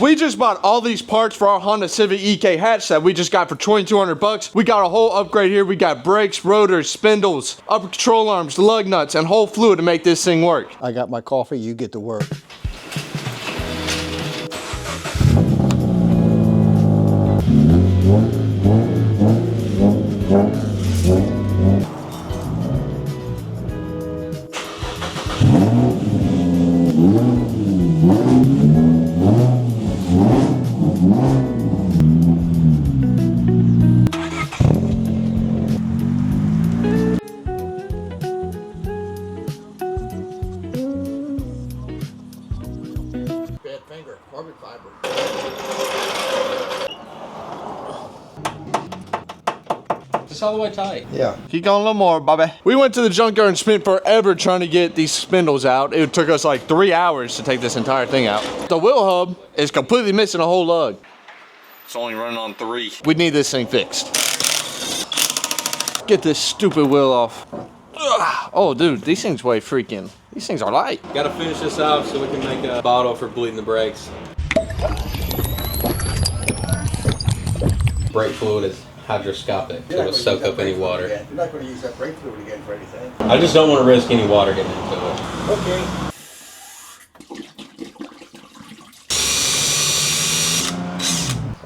We just bought all these parts for our Honda Civic Hatch that we just got for 2,200 bucks. We got a whole upgrade here. We got brakes, rotors, spindles, upper control arms, lug nuts, and whole fluid to make this thing work. I got my coffee, you get to work. Carbon fiber. It's all the way tight. Yeah. Keep going a little more, Bobby. We went to the junkyard and spent forever trying to get these spindles out. It took us like 3 hours to take this entire thing out. The wheel hub is completely missing a whole lug. It's only running on 3. We need this thing fixed. Get this stupid wheel off. Ugh. Oh, dude, these things weigh freaking. These things are light. Gotta finish this off so we can make a bottle for bleeding the brakes. Brake fluid is hydroscopic, so it'll soak up any water. You're not going to use that brake fluid again for anything. I just don't want to risk any water getting into it. Okay.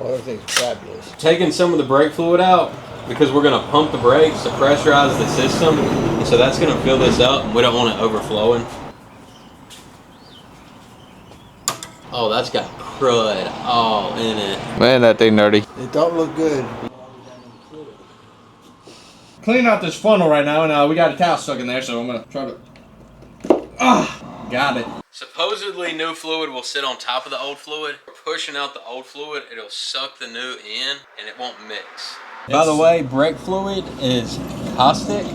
Oh, everything's fabulous. Taking some of the brake fluid out because we're going to pump the brakes to pressurize the system, and so that's going to fill this up. We don't want it overflowing. Oh, that's got crud all in it. Man, that thing dirty. It don't look good. Clean out this funnel right now, and we got a towel stuck in there, so I'm gonna try to. Got it. Supposedly new fluid will sit on top of the old fluid. We're pushing out the old fluid, it'll suck the new in, and it won't mix. By the way, brake fluid is caustic,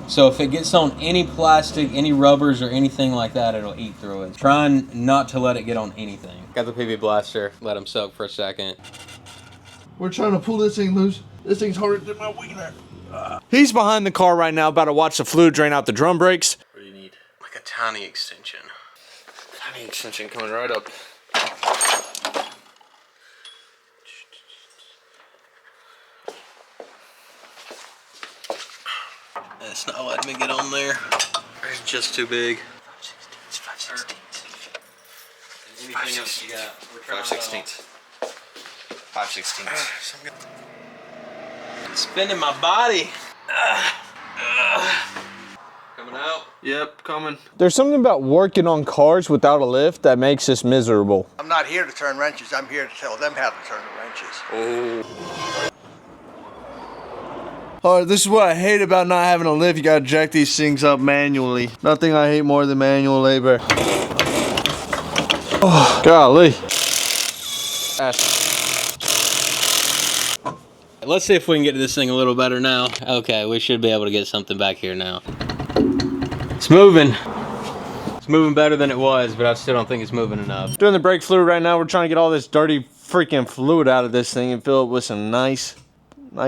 so if it gets on any plastic, any rubbers, or anything like that, it'll eat through it. Trying not to let it get on anything. Got the PV blaster, let them soak for a second. We're trying to pull this thing loose. This thing's harder than my wiener. He's behind the car right now, about to watch the fluid drain out the drum brakes. What do you need? Like a tiny extension. Tiny extension coming right up. It's not letting me get on there. It's just too big. 5/16. Anything else you got? 5/16. 5/16. I'm spinning my body. Coming out? Yep, coming. There's something about working on cars without a lift that makes us miserable. I'm not here to turn wrenches. I'm here to tell them how to turn the wrenches. Oh, this is what I hate about not having a lift. You gotta jack these things up manually. Nothing I hate more than manual labor. Oh, golly. Let's see if we can get this thing a little better now. Okay, we should be able to get something back here now. It's moving. It's moving better than it was, but I still don't think it's moving enough. Doing the brake fluid right now. We're trying to get all this dirty freaking fluid out of this thing and fill it with some nice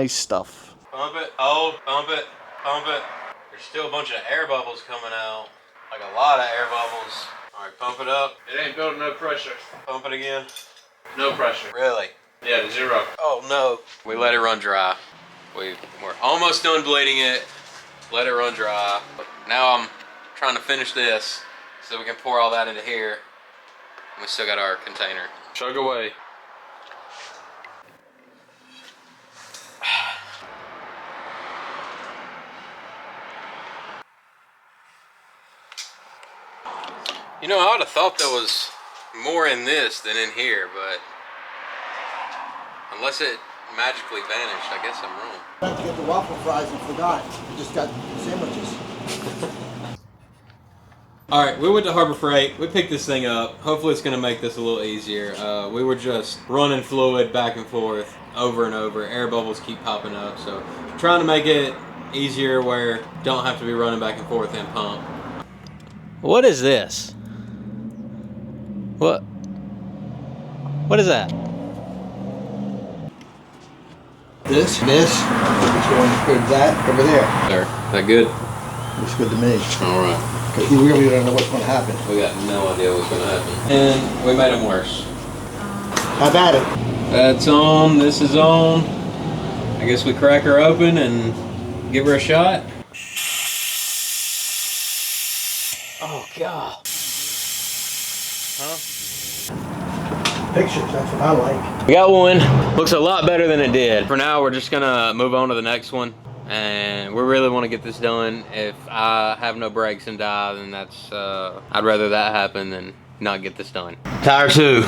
stuff. Pump it, hold, pump it, pump it. There's still a bunch of air bubbles coming out. Like a lot of air bubbles. All right, pump it up. It ain't building no pressure. Pump it again. No pressure. Really? Yeah, 0. Oh no. We let it run dry. We're almost done bleeding it. Let it run dry. Now I'm trying to finish this so we can pour all that into here. We still got our container. Chug away. You know, I would have thought there was more in this than in here, but unless it magically vanished, I guess I'm wrong. I had to get the waffle fries and forgot. I just got sandwiches. All right, we went to Harbor Freight. We picked this thing up. Hopefully it's gonna make this a little easier. We were just running fluid back and forth over and over. Air bubbles keep popping up, so trying to make it easier where don't have to be running back and forth and pump. What is this? What is that? This, it's going good. That over there. There, that good? Looks good to me. All right. Because you really don't know what's going to happen. We got no idea what's going to happen. And we made them worse. Have at it. That's on, this is on. I guess we crack her open and give her a shot. Oh God. Huh? Pictures, that's what I like. We got one. Looks a lot better than it did. For now, we're just gonna move on to the next one. And we really want to get this done. If I have no brakes and die, then that's, I'd rather that happen than not get this done. Tire 2.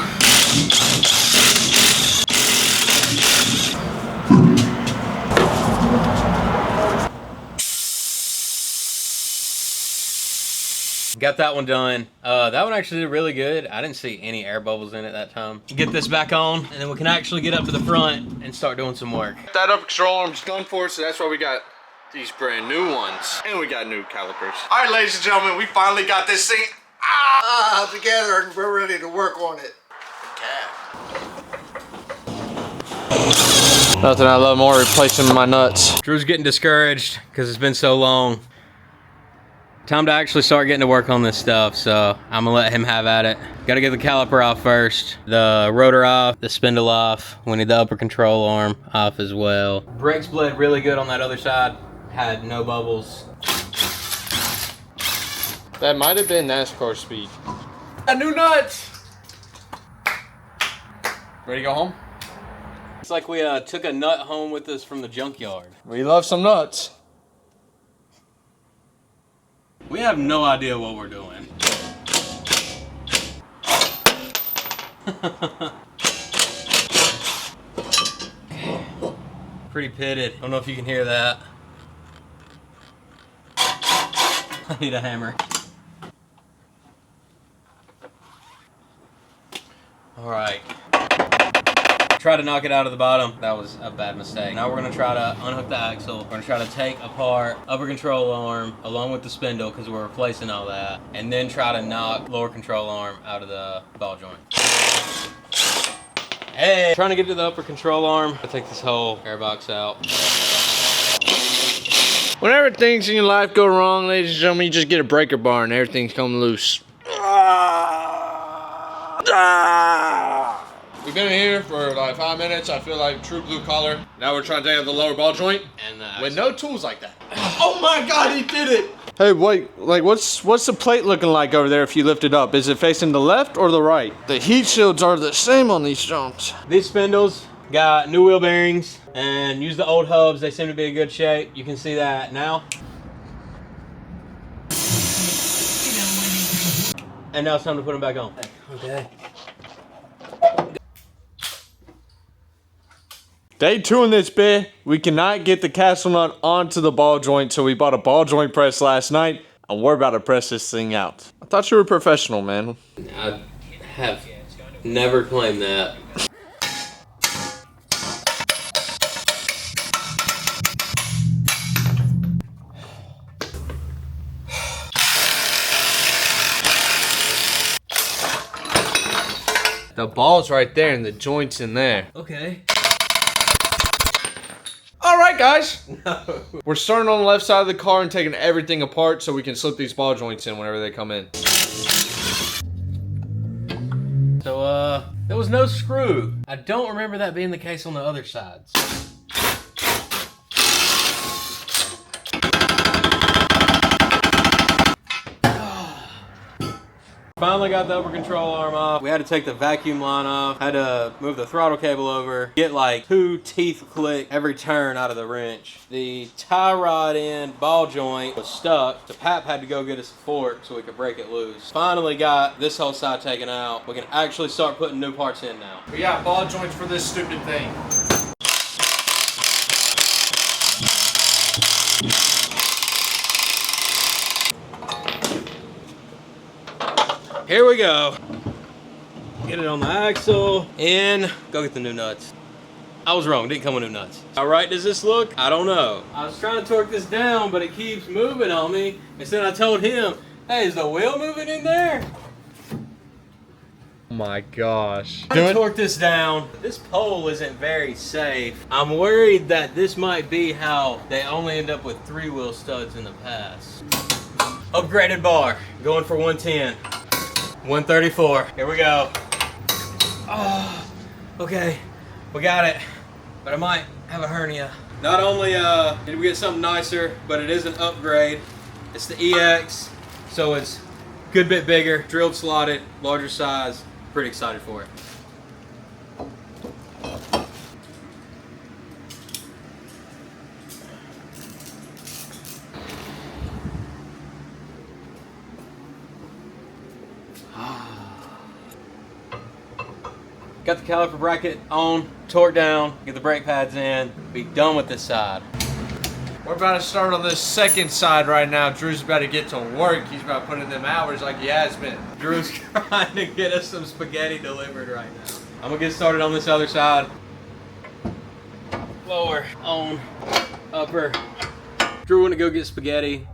Got that one done. That one actually did really good. I didn't see any air bubbles in it that time. Get this back on, and then we can actually get up to the front and start doing some work. That upper control arm's done for, so that's why we got these brand new ones. And we got new calipers. All right, ladies and gentlemen, we finally got this thing Together, and we're ready to work on it. Nothing I love more replacing my nuts. Drew's getting discouraged because it's been so long. Time to actually start getting to work on this stuff, so I'm gonna let him have at it. Gotta get the caliper off first, the rotor off, the spindle off. We need the upper control arm off as well. Brakes bled really good on that other side, had no bubbles. That might have been NASCAR speed. A new nuts! Ready to go home? It's like we took a nut home with us from the junkyard. We love some nuts. We have no idea what we're doing. Pretty pitted. Don't know if you can hear that. I need a hammer. All right. Try to knock it out of the bottom. That was a bad mistake. Now we're gonna try to unhook the axle. We're gonna try to take apart upper control arm along with the spindle because we're replacing all that, and then try to knock lower control arm out of the ball joint. Hey, trying to get to the upper control arm. I take this whole airbox out. Whenever things in your life go wrong, ladies and gentlemen, you just get a breaker bar and everything's coming loose. We've been in here for like 5 minutes. I feel like true blue collar. Now we're trying to take out the lower ball joint And with no tools like that. Oh my God, he did it! Hey, wait, like what's the plate looking like over there if you lift it up? Is it facing the left or the right? The heat shields are the same on these joints. These spindles got new wheel bearings and use the old hubs. They seem to be in good shape. You can see that now. And now it's time to put them back on. Okay. Day 2 in this bit, we cannot get the castle nut onto the ball joint, so we bought a ball joint press last night, and we're about to press this thing out. I thought you were a professional, man. I have never claimed that. The ball's right there and the joint's in there. Okay. All right, guys. No. We're starting on the left side of the car and taking everything apart so we can slip these ball joints in whenever they come in. So, there was no screw. I don't remember that being the case on the other sides. Finally got the upper control arm off. We had to take the vacuum line off. Had to move the throttle cable over. Get like 2 teeth click every turn out of the wrench. The tie rod end ball joint was stuck. So Pap had to go get us a fork so we could break it loose. Finally got this whole side taken out. We can actually start putting new parts in now. We got ball joints for this stupid thing. Here we go. Get it on the axle and go get the new nuts. I was wrong, didn't come with new nuts. How right does this look? I don't know. I was trying to torque this down, but it keeps moving on me. Instead I told him, hey, is the wheel moving in there? Oh my gosh. I'm gonna torque this down. This pole isn't very safe. I'm worried that this might be how they only end up with 3-wheel studs in the past. Upgraded bar, going for 110. 134. Here we go. Oh, Okay, we got it, but I might have a hernia. Not only did we get something nicer, but it is an upgrade. It's the EX, so it's a good bit bigger, drilled, slotted, larger size. Pretty excited for it. Got the caliper bracket on, torque down, get the brake pads in, be done with this side. We're about to start on this second side right now. Drew's about to get to work. He's about to put in them hours like he has been. Drew's trying to get us some spaghetti delivered right now. I'm gonna get started on this other side. Lower, on, upper. Drew went to go get spaghetti.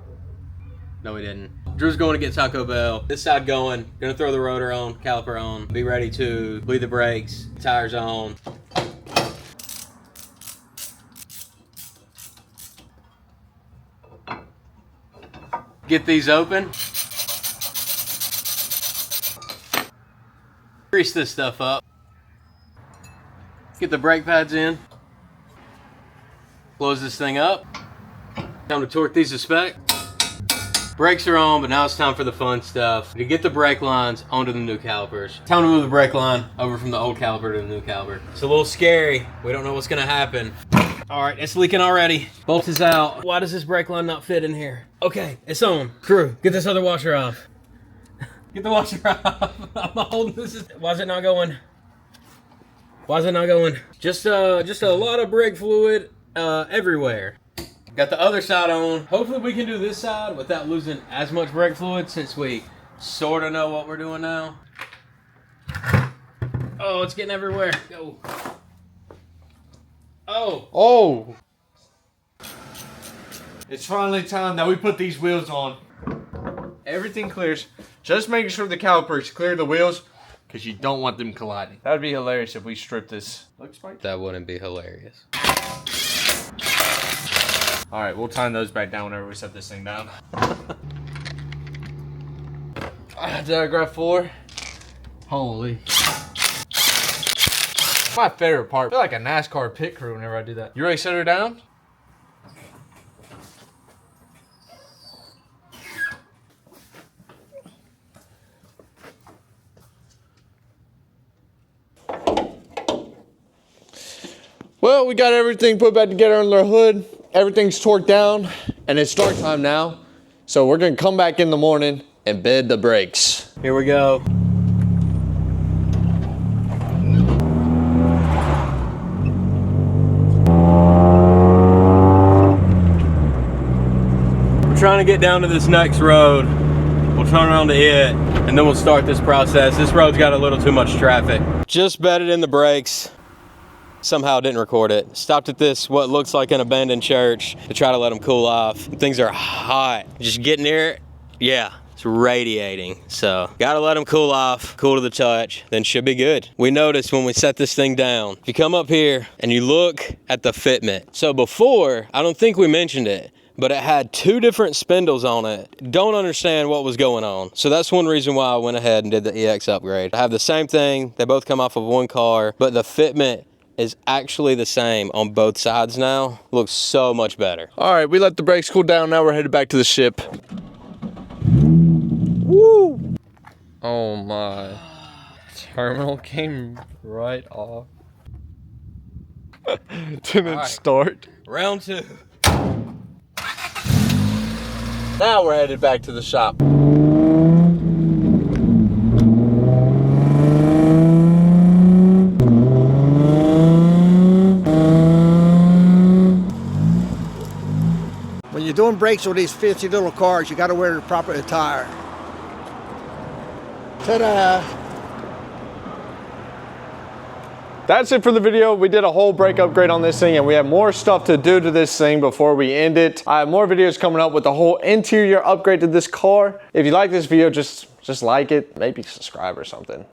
No, he didn't. Drew's going to get Taco Bell. This side going, gonna throw the rotor on, caliper on, be ready to bleed the brakes, tires on. Get these open. Grease this stuff up. Get the brake pads in. Close this thing up. Time to torque these to spec. Brakes are on, but now it's time for the fun stuff. To get the brake lines onto the new calipers. Time to move the brake line over from the old caliper to the new caliper. It's a little scary. We don't know what's gonna happen. All right, it's leaking already. Bolt is out. Why does this brake line not fit in here? Okay, it's on. Crew, get this other washer off. Get the washer off. I'm holding this. Why is it not going? Why is it not going? Just a lot of brake fluid everywhere. Got the other side on. Hopefully we can do this side without losing as much brake fluid since we sort of know what we're doing now. Oh, it's getting everywhere. Go. Oh. Oh! It's finally time that we put these wheels on. Everything clears. Just making sure the calipers clear the wheels because you don't want them colliding. That would be hilarious if we stripped this. Looks right. That wouldn't be hilarious. All right, we'll time those back down whenever we set this thing down. Did I grab 4? Holy. My favorite part. I feel like a NASCAR pit crew whenever I do that. You ready to set her down? Well, we got everything put back together under the hood. Everything's torqued down and it's start time now. So we're gonna come back in the morning and bed the brakes. Here we go. We're trying to get down to this next road. We'll turn around to it and then we'll start this process. This road's got a little too much traffic. Just bedded in the brakes. Somehow didn't record it. Stopped at this, what looks like an abandoned church to try to let them cool off. Things are hot. Just getting near it, yeah, it's radiating. So gotta let them cool off, cool to the touch, then should be good. We noticed when we set this thing down, if you come up here and you look at the fitment. So before, I don't think we mentioned it, but it had 2 different spindles on it. Don't understand what was going on. So that's one reason why I went ahead and did the EX upgrade. I have the same thing, they both come off of one car, but the fitment is actually the same on both sides now. Looks so much better. All right, we let the brakes cool down. Now we're headed back to the ship. Woo! Oh my. Terminal came right off. Didn't start. Round 2. Now we're headed back to the shop. When you're doing brakes with these fancy little cars, you got to wear the proper attire. Ta-da! That's it for the video. We did a whole brake upgrade on this thing and we have more stuff to do to this thing before we end it. I have more videos coming up with the whole interior upgrade to this car. If you like this video, just like it, maybe subscribe or something.